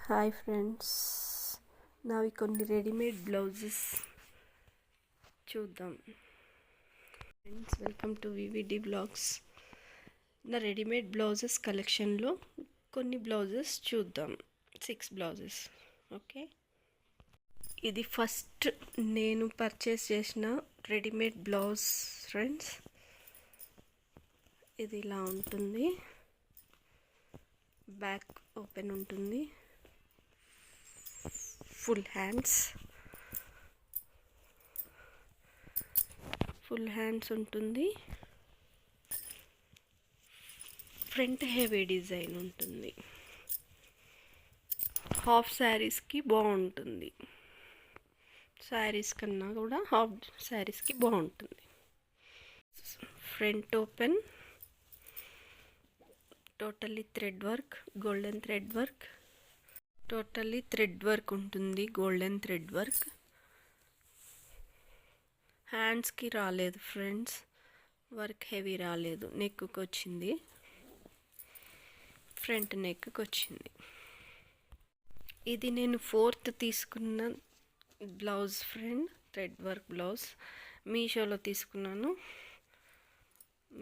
Hi friends, నావి కొన్ని readymade blouses చూద్దాం. Friends, welcome to VVD blogs. నా రెడీమేడ్ బ్లౌజెస్ కలెక్షన్లో కొన్ని బ్లౌజెస్ చూద్దాం. 6 బ్లౌజెస్. ఓకే, ఇది ఫస్ట్ నేను పర్చేస్ చేసిన రెడీమేడ్ బ్లౌజ్ ఫ్రెండ్స్. ఇది ఇలా ఉంటుంది, బ్యాక్ ఓపెన్ ఉంటుంది, ఫుల్ హ్యాండ్స్ ఉంటుంది, ఫ్రంట్ హెవీ డిజైన్ ఉంటుంది. హాఫ్ శారీస్కి బాగుంటుంది, శారీస్ కన్నా కూడా హాఫ్ శారీస్కి బాగుంటుంది. Front open, totally thread work, golden thread work, totally thread work ఉంటుంది, గోల్డెన్ థ్రెడ్ వర్క్. హ్యాండ్స్కి రాలేదు ఫ్రెండ్స్, వర్క్ హెవీ రాలేదు, నెక్కి వచ్చింది, ఫ్రంట్ నెక్కి వచ్చింది. ఇది నేను 4th తీసుకున్న blouse friend, thread work blouse. మీషోలో తీసుకున్నాను.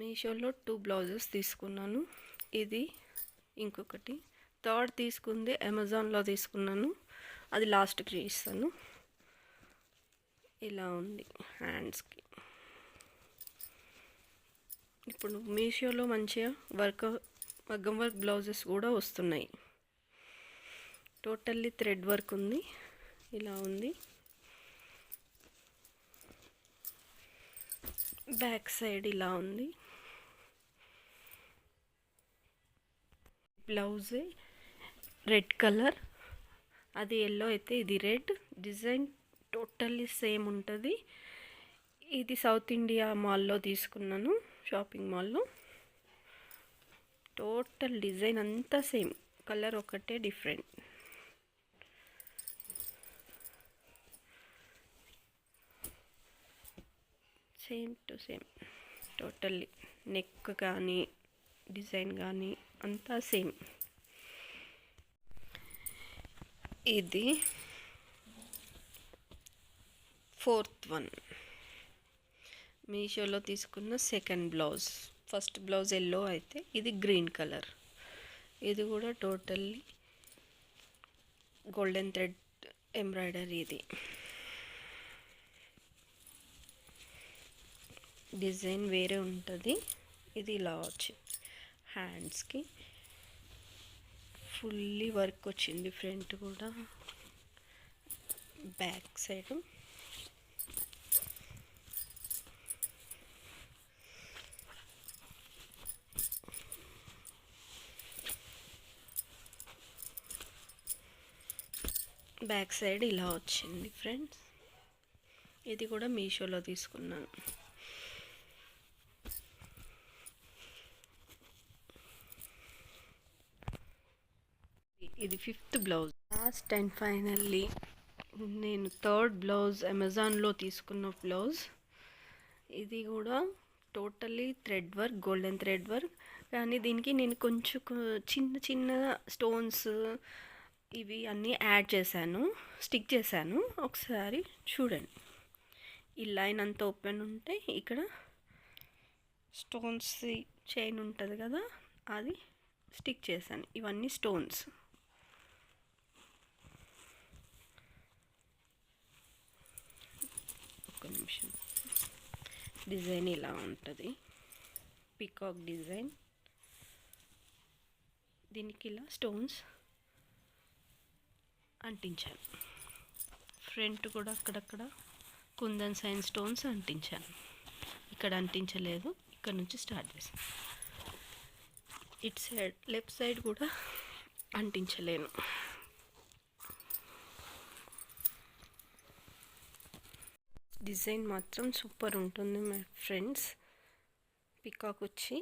మీషోలో 2 బ్లౌజెస్ తీసుకున్నాను. ఇది ఇంకొకటి. 3rd తీసుకుంది అమెజాన్లో తీసుకున్నాను, అది లాస్ట్కి ఇస్తాను. ఇలా ఉంది హ్యాండ్స్కి. ఇప్పుడు మీషోలో మంచిగా మగ్గం వర్క్ బ్లౌజెస్ కూడా వస్తున్నాయి. టోటల్లీ థ్రెడ్ వర్క్ ఉంది, ఇలా ఉంది. బ్యాక్ సైడ్ ఇలా ఉంది. బ్లౌజ్ రెడ్ కలర్, అది ఎల్లో అయితే ఇది రెడ్. డిజైన్ టోటల్లీ సేమ్ ఉంటుంది. ఇది సౌత్ ఇండియా మాల్లో తీసుకున్నాను, షాపింగ్ మాల్లో. టోటల్ డిజైన్ అంతా సేమ్, కలర్ ఒకటే different. Same to same, totally neck కానీ డిజైన్ కానీ అంతా సేమ్. ఇది 4th వన్, మీషోలో తీసుకున్న second blouse. First blouse yellow అయితే ఇది గ్రీన్ కలర్. ఇది కూడా టోటల్లీ గోల్డెన్ థ్రెడ్ ఎంబ్రాయిడరీ. ఇది డిజైన్ వేరే ఉంటుంది. ఇది ఇలా వచ్చింది. హ్యాండ్స్కి ఫుల్లీ వర్క్ వచ్చింది, ఫ్రంట్ కూడా, బ్యాక్ సైడ్. బ్యాక్ సైడ్ ఇలా వచ్చింది ఫ్రెండ్స్. ఇది కూడా మీషోలో తీసుకున్నాను. ఇది 5th blouse. Last and finally నేను 3rd బ్లౌజ్ అమెజాన్లో తీసుకున్న బ్లౌజ్. ఇది కూడా totally thread work, golden thread work. కానీ దీనికి నేను కొంచెం చిన్న చిన్న స్టోన్స్ ఇవి అన్నీ యాడ్ చేశాను, స్టిక్ చేశాను. ఒకసారి చూడండి. ఈ లైన్ అంతా ఓపెన్ ఉంటే ఇక్కడ స్టోన్స్ చైన్ ఉంటుంది కదా, అది స్టిక్ చేశాను. ఇవన్నీ స్టోన్స్. ఒక నిమిషం. డిజైన్ ఇలా ఉంటుంది, పీకాక్ డిజైన్. దీనికి ఇలా స్టోన్స్ అంటించాను. ఫ్రంట్ కూడా అక్కడక్కడ కుందన్ సైన్ స్టోన్స్ అంటించాను. ఇక్కడ అంటించలేదు, ఇక్కడ నుంచి స్టార్ట్ చేశాను. ఇటు సైడ్ లెఫ్ట్ సైడ్ కూడా అంటించలేను. డిజైన్ మాత్రం సూపర్ ఉంటుంది మై ఫ్రెండ్స్. పికాక్ వచ్చి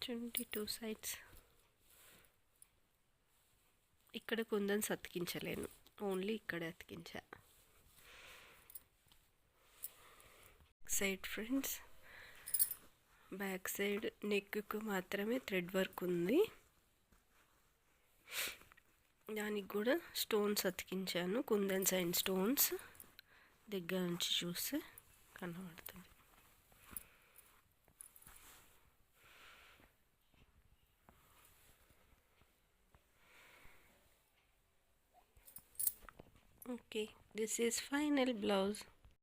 22 సైడ్స్. ఇక్కడ కుందన్స్ అతికించలేను, ఓన్లీ ఇక్కడే అతికించా. సైడ్ ఫ్రెండ్స్, బ్యాక్ సైడ్ నెక్కు మాత్రమే థ్రెడ్ వర్క్ ఉంది. దానికి కూడా స్టోన్స్ అతికించాను, కుందన్స్ అండ్ స్టోన్స్. దగ్గర నుంచి చూస్తే కనబడుతుంది. Okay, this is final blouse.